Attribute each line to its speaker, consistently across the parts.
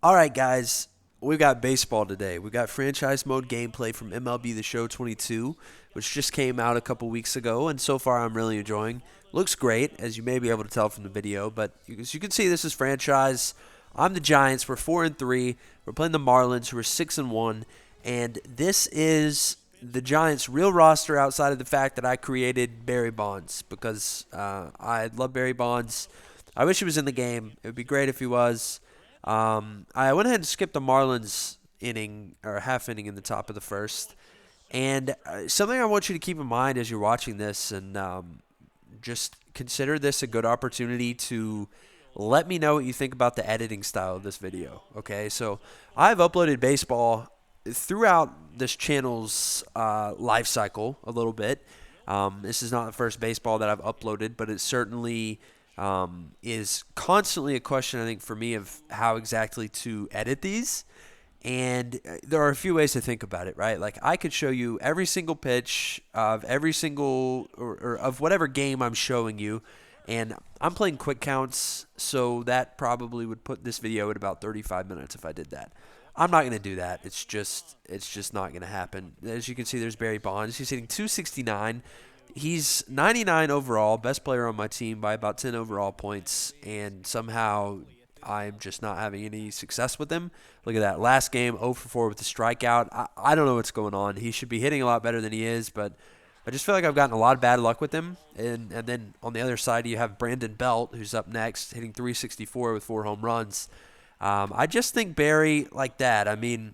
Speaker 1: All right, guys, we've got baseball today. We've got franchise mode gameplay from MLB The Show 22, which just came out a couple weeks ago, and so far I'm really enjoying. Looks great, as you may be able to tell from the video, but as you can see, this is franchise. I'm the Giants. We're 4-3. We're playing the Marlins, who are 6-1, and this is the Giants' real roster outside of the fact that I created Barry Bonds because I love Barry Bonds. I wish he was in the game. It would be great if he was. I went ahead and skipped the Marlins inning or half inning in the top of the first. And something I want you to keep in mind as you're watching this, and just consider this a good opportunity to let me know what you think about the editing style of this video. Okay, so I've uploaded baseball throughout this channel's life cycle a little bit. This is not the first baseball that I've uploaded, but it certainly is constantly a question, I think, for me of how exactly to edit these. And there are a few ways to think about it, right? Like I could show you every single pitch of every single or of whatever game I'm showing you. And I'm playing quick counts, so that probably would put this video at about 35 minutes if I did that. I'm not going to do that. It's just not going to happen. As you can see, there's Barry Bonds. He's hitting 269. He's 99 overall, best player on my team by about 10 overall points, and somehow I'm just not having any success with him. Look at that. Last game, 0 for 4 with the strikeout. I don't know what's going on. He should be hitting a lot better than he is, but I just feel like I've gotten a lot of bad luck with him. And then on the other side, you have Brandon Belt, who's up next, hitting 364 with 4 home runs. I just think Barry, like that, I mean,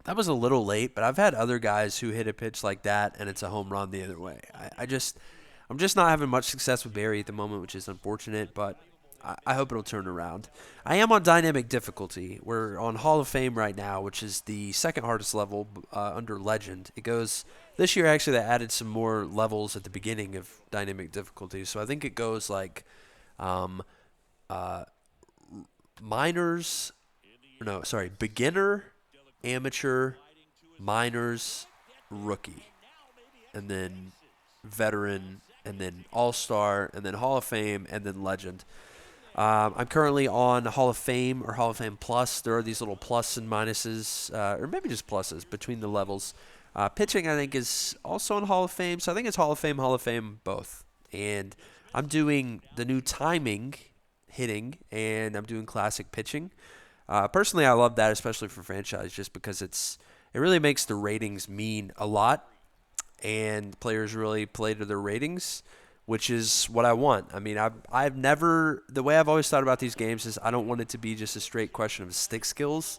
Speaker 1: that was a little late, but I've had other guys who hit a pitch like that, and it's a home run the other way. I'm just not having much success with Barry at the moment, which is unfortunate, but I hope it'll turn around. I am on dynamic difficulty. We're on Hall of Fame right now, which is the second hardest level under Legend. It goes this year. Actually, they added some more levels at the beginning of dynamic difficulty, so I think it goes like beginner, amateur, minors, rookie, and then veteran, and then all-star, and then Hall of Fame, and then Legend. I'm currently on Hall of Fame or Hall of Fame Plus. There are these little plus and minuses, or maybe just pluses between the levels. Pitching, I think, is also on Hall of Fame, so I think it's Hall of Fame, both. And I'm doing the new timing hitting, and I'm doing classic pitching. Personally, I love that, especially for franchise, just because it really makes the ratings mean a lot, and players really play to their ratings, which is what I want. I mean, I've never, the way I've always thought about these games is I don't want it to be just a straight question of stick skills.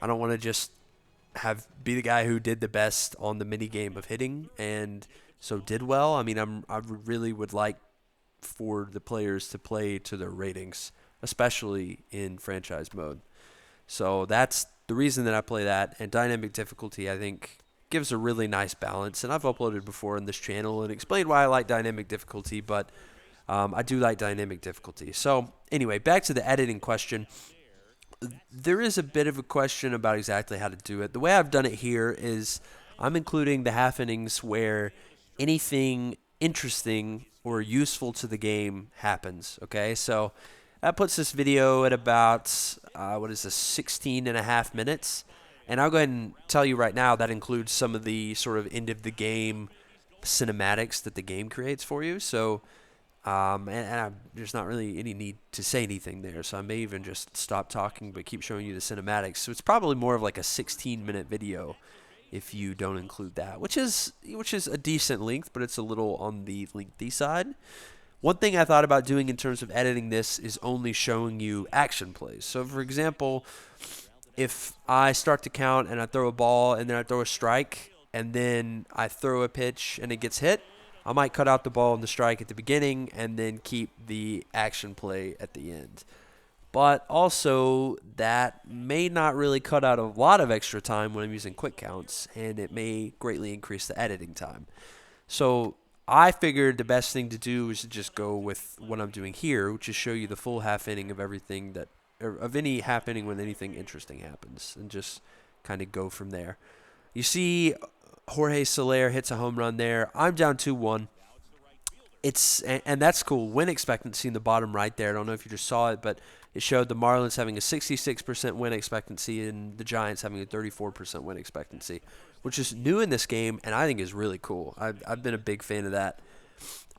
Speaker 1: I don't want to just be the guy who did the best on the mini game of hitting and so did well. I mean, I really would like for the players to play to their ratings, especially in franchise mode. So that's the reason that I play that. And dynamic difficulty, I think, gives a really nice balance. And I've uploaded before on this channel and explained why I like dynamic difficulty, but I do like dynamic difficulty. So anyway, back to the editing question. There is a bit of a question about exactly how to do it. The way I've done it here is I'm including the half innings where anything interesting or useful to the game happens. Okay, so that puts this video at about, 16 and a half minutes. And I'll go ahead and tell you right now that includes some of the sort of end of the game cinematics that the game creates for you. So, there's not really any need to say anything there. So I may even just stop talking but keep showing you the cinematics. So it's probably more of like a 16-minute video if you don't include that, which is a decent length, but it's a little on the lengthy side. One thing I thought about doing in terms of editing this is only showing you action plays. So, for example, if I start to count and I throw a ball and then I throw a strike and then I throw a pitch and it gets hit, I might cut out the ball and the strike at the beginning and then keep the action play at the end. But also, that may not really cut out a lot of extra time when I'm using quick counts, and it may greatly increase the editing time. So I figured the best thing to do is to just go with what I'm doing here, which is show you the full half inning of everything of any half inning when anything interesting happens, and just kind of go from there. You see Jorge Soler hits a home run there. I'm down 2-1. And that's cool. Win expectancy in the bottom right there. I don't know if you just saw it, but it showed the Marlins having a 66% win expectancy and the Giants having a 34% win expectancy, which is new in this game and I think is really cool. I've been a big fan of that.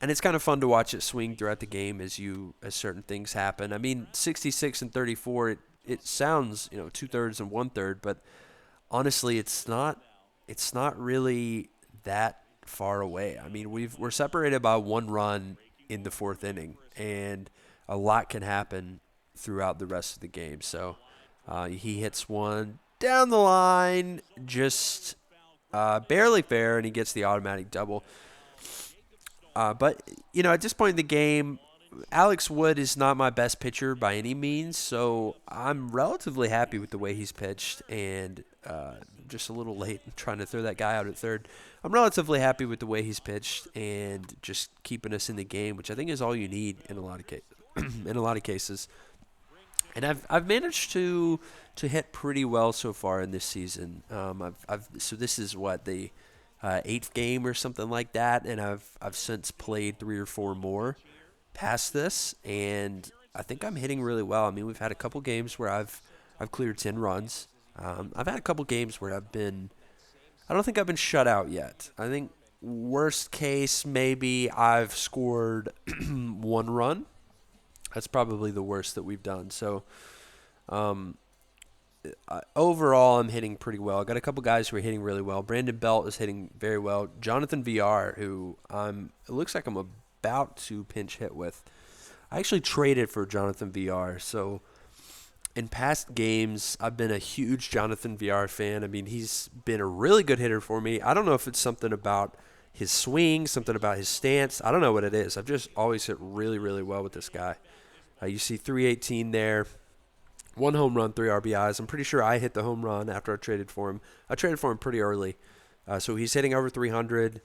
Speaker 1: And it's kind of fun to watch it swing throughout the game as certain things happen. I mean, 66 and 34, it sounds, 2/3 and 1/3, but honestly, it's not really that far away. I mean, we're separated by 1 run in the 4th inning, and a lot can happen throughout the rest of the game. So he hits one down the line, just barely fair, and he gets the automatic double. But, at this point in the game, Alex Wood is not my best pitcher by any means, so I'm relatively happy with the way he's pitched, and just a little late trying to throw that guy out at third. I'm relatively happy with the way he's pitched and just keeping us in the game, which I think is all you need in a lot of cases. And I've managed to hit pretty well so far in this season. So this is what the 8th game or something like that, and I've since played 3 or 4 more past this, and I think I'm hitting really well. I mean, we've had a couple games where I've cleared 10 runs. I've had a couple games where I don't think I've been shut out yet. I think worst case maybe I've scored 1 run. That's probably the worst that we've done. So overall, I'm hitting pretty well. I got a couple guys who are hitting really well. Brandon Belt is hitting very well. Jonathan VR, who it looks like I'm about to pinch hit with. I actually traded for Jonathan VR. So in past games, I've been a huge Jonathan VR fan. I mean, he's been a really good hitter for me. I don't know if it's something about his swing, something about his stance. I don't know what it is. I've just always hit really, really well with this guy. You see 318 there. 1 home run, 3 RBIs. I'm pretty sure I hit the home run after I traded for him. I traded for him pretty early. So he's hitting over 300.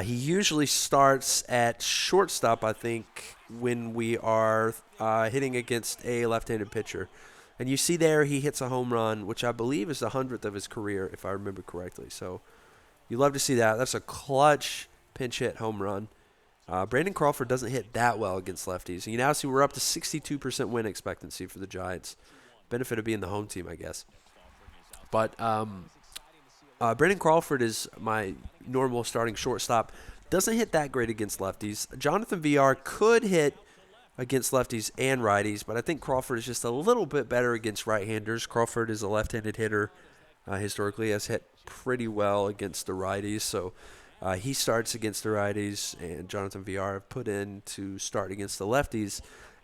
Speaker 1: He usually starts at shortstop, I think, when we are hitting against a left-handed pitcher. And you see there he hits a home run, which I believe is the 100th of his career, if I remember correctly. So you love to see that. That's a clutch pinch hit home run. Brandon Crawford doesn't hit that well against lefties. And you now see we're up to 62% win expectancy for the Giants. Benefit of being the home team, I guess. But Brandon Crawford is my normal starting shortstop. Doesn't hit that great against lefties. Jonathan VR could hit against lefties and righties, but I think Crawford is just a little bit better against right-handers. Crawford is a left-handed hitter. Historically has hit pretty well against the righties, so he starts against the righties, and Jonathan VR have put in to start against the lefties.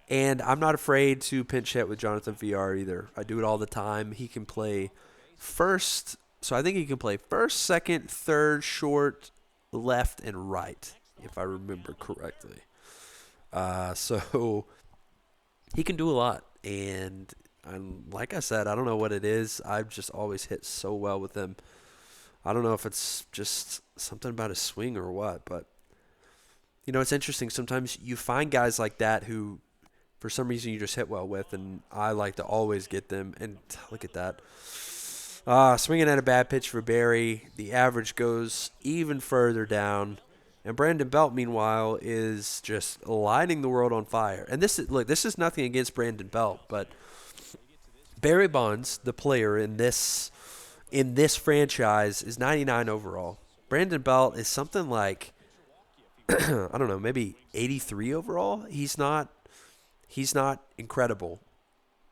Speaker 1: And I'm not afraid to pinch hit with Jonathan VR either. I do it all the time. He can play first, so I think he can play first, second, third, short, left, and right, if I remember correctly. So he can do a lot, and like I said, I don't know what it is. I've just always hit so well with him. I don't know if it's just something about his swing or what, but it's interesting. Sometimes you find guys like that who, for some reason, you just hit well with, and I like to always get them. And look at that. Swinging at a bad pitch for Barry. The average goes even further down. And Brandon Belt, meanwhile, is just lighting the world on fire. And this is nothing against Brandon Belt, but Barry Bonds, the player in this franchise, is 99 overall. Brandon Belt is something like, I don't know, maybe 83 overall. He's not incredible,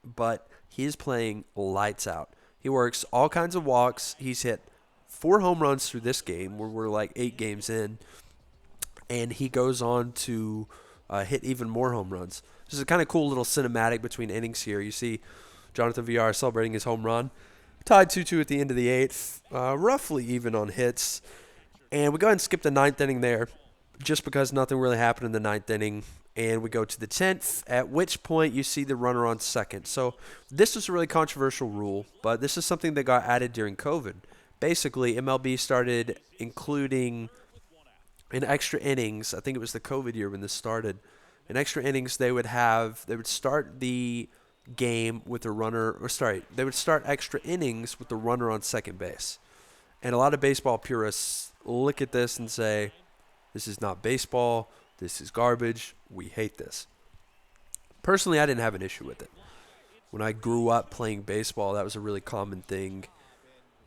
Speaker 1: but he is playing lights out. He works all kinds of walks. He's hit 4 home runs through this game, where we're like 8 games in. And he goes on to hit even more home runs. This is a kind of cool little cinematic between innings here. You see Jonathan VR celebrating his home run. Tied 2-2 at the end of the 8th. Roughly even on hits. And we go ahead and skip the 9th inning there, just because nothing really happened in the 9th inning. And we go to the 10th, at which point you see the runner on second. So this is a really controversial rule, but this is something that got added during COVID. Basically, MLB started including in extra innings. I think it was the COVID year when this started. In extra innings, they would start the game with a runner, they would start extra innings with the runner on second base. And a lot of baseball purists look at this and say, this is not baseball, this is garbage, we hate this. Personally, I didn't have an issue with it. when I grew up playing baseball, that was a really common thing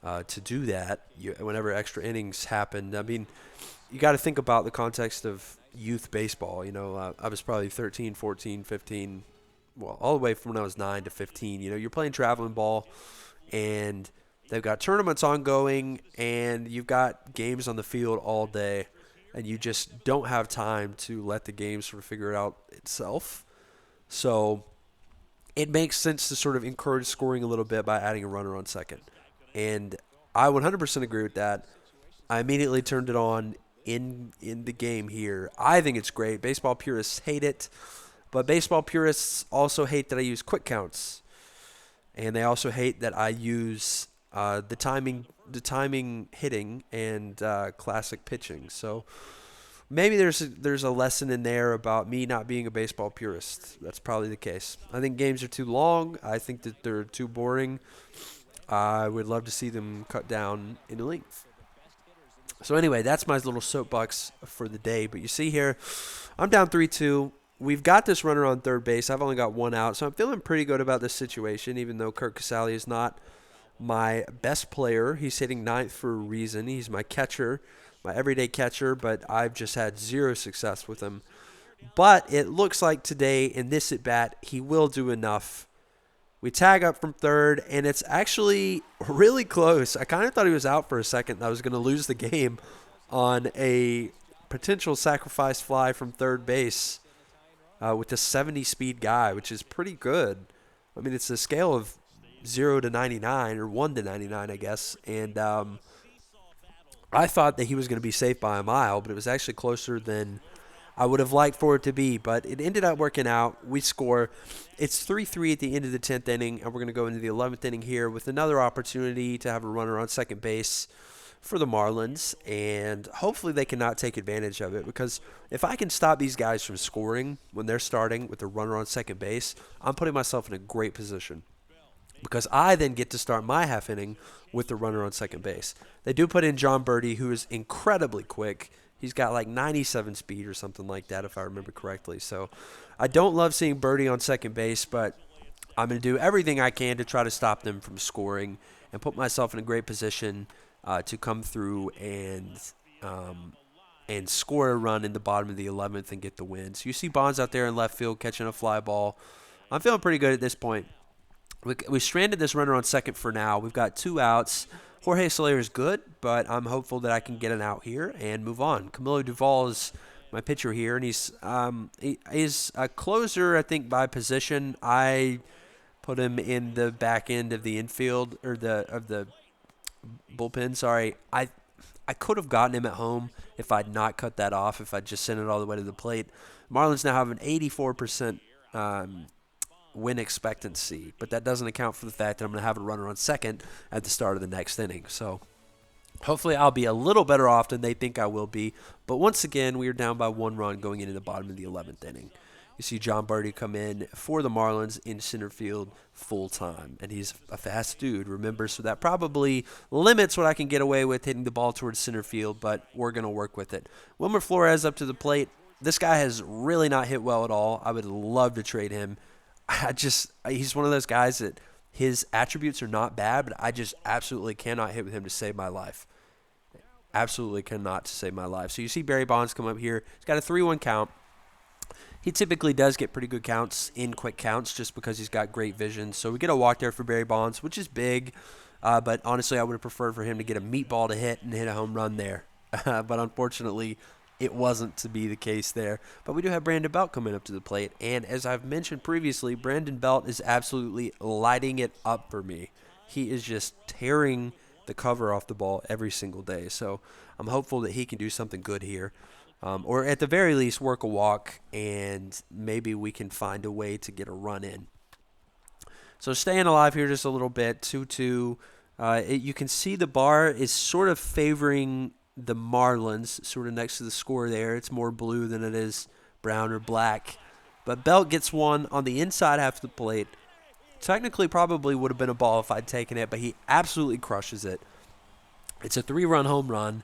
Speaker 1: to do that. Whenever extra innings happened, I mean, you got to think about the context of youth baseball. I was probably 13, 14, 15, well, all the way from when I was 9 to 15. You're playing traveling ball, and they've got tournaments ongoing, and you've got games on the field all day, and you just don't have time to let the game sort of figure it out itself. So it makes sense to sort of encourage scoring a little bit by adding a runner on second. And I 100% agree with that. I immediately turned it on in the game here. I think it's great. Baseball purists hate it, but baseball purists also hate that I use quick counts, and they also hate that I use the timing hitting and classic pitching. So maybe there's a lesson in there about me not being a baseball purist. That's probably the case. I think games are too long. I think that they're too boring. I would love to see them cut down in length. So anyway, that's my little soapbox for the day. But you see here, I'm down 3-2. We've got this runner on third base. I've only got one out, so I'm feeling pretty good about this situation, even though Kurt Casale is not my best player. He's hitting ninth for a reason. He's my catcher, my everyday catcher, but I've just had zero success with him. But it looks like today in this at-bat, he will do enough. We tag up from third, and it's actually really close. I kind of thought he was out for a second. I was going to lose the game on a potential sacrifice fly from third base with a 70-speed guy, which is pretty good. I mean, it's a scale of 0 to 99, or 1 to 99, I guess. And I thought that he was going to be safe by a mile, but it was actually closer than I would have liked for it to be, but it ended up working out. We score. It's 3-3 at the end of the 10th inning, and we're going to go into the 11th inning here with another opportunity to have a runner on second base for the Marlins, and hopefully they cannot take advantage of it, because if I can stop these guys from scoring when they're starting with a runner on second base, I'm putting myself in a great position, because I then get to start my half inning with the runner on second base. They do put in John Birdie, who is incredibly quick. He's got like 97 speed or something like that, if I remember correctly. So I don't love seeing Birdie on second base, but I'm going to do everything I can to try to stop them from scoring and put myself in a great position to come through and score a run in the bottom of the 11th and get the win. So you see Bonds out there in left field catching a fly ball. I'm feeling pretty good at this point. We stranded this runner on second for now. We've got 2 outs. Jorge Soler is good, but I'm hopeful that I can get an out here and move on. Camilo Duvall is my pitcher here, and he's a closer, I think, by position. I put him in the back end of the infield, or of the bullpen. Sorry, I could have gotten him at home if I'd not cut that off, if I'd just sent it all the way to the plate. Marlins now have an 84% win expectancy, but that doesn't account for the fact that I'm going to have a runner on second at the start of the next inning. So hopefully I'll be a little better off than they think I will be. But once again, we are down by 1 run going into the bottom of the 11th inning. You see John Birdie come in for the Marlins in center field full time, and he's a fast dude, remember, so that probably limits what I can get away with hitting the ball towards center field, but we're going to work with it. Wilmer Flores up to the plate. This guy has really not hit well at all. I would love to trade him. He's one of those guys that his attributes are not bad, but I just absolutely cannot hit with him to save my life. Absolutely cannot to save my life. So you see Barry Bonds come up here. He's got a 3-1 count. He typically does get pretty good counts in quick counts just because he's got great vision. So we get a walk there for Barry Bonds, which is big. But honestly, I would have preferred for him to get a meatball to hit and hit a home run there. But unfortunately, it wasn't to be the case there. But we do have Brandon Belt coming up to the plate. And as I've mentioned previously, Brandon Belt is absolutely lighting it up for me. He is just tearing the cover off the ball every single day. So I'm hopeful that he can do something good here. Or at the very least, work a walk, and maybe we can find a way to get a run in. So staying alive here just a little bit, 2-2. You can see the bar is sort of favoring the Marlins, sort of next to the score there. It's more blue than it is brown or black. But Belt gets one on the inside half of the plate. Technically probably would have been a ball if I'd taken it, but he absolutely crushes it. It's a 3-run home run.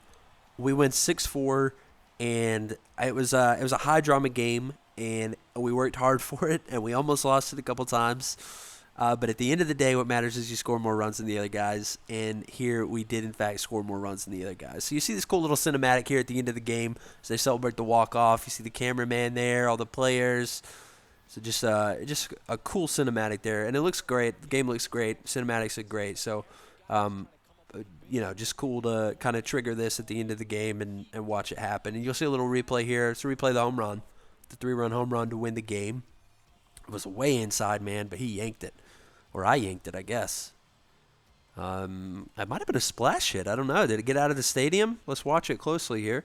Speaker 1: We win 6-4, and it was a high-drama game, and we worked hard for it, and we almost lost it a couple times. But at the end of the day, what matters is you score more runs than the other guys. And here we did, in fact, score more runs than the other guys. So you see this cool little cinematic here at the end of the game as they celebrate the walk-off. You see the cameraman there, all the players. So just a cool cinematic there. And it looks great. The game looks great. Cinematics are great. So, just cool to kind of trigger this at the end of the game and watch it happen. And you'll see a little replay here. It's a replay of the home run, the 3-run home run to win the game. It was way inside, man, but he yanked it. Or I yanked it, I guess. It might have been a splash hit. I don't know. Did it get out of the stadium? Let's watch it closely here.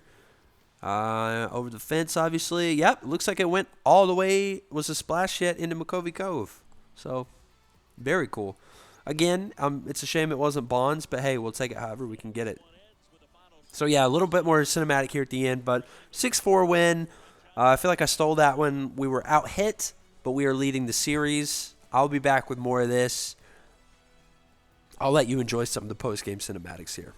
Speaker 1: Over the fence, obviously. Yep, looks like it went all the way. It was a splash hit into McCovey Cove. So, very cool. Again, it's a shame it wasn't Bonds, but hey, we'll take it however we can get it. So, yeah, a little bit more cinematic here at the end, but 6-4 win. I feel like I stole that one. We were out hit, but we are leading the series. I'll be back with more of this. I'll let you enjoy some of the post-game cinematics here.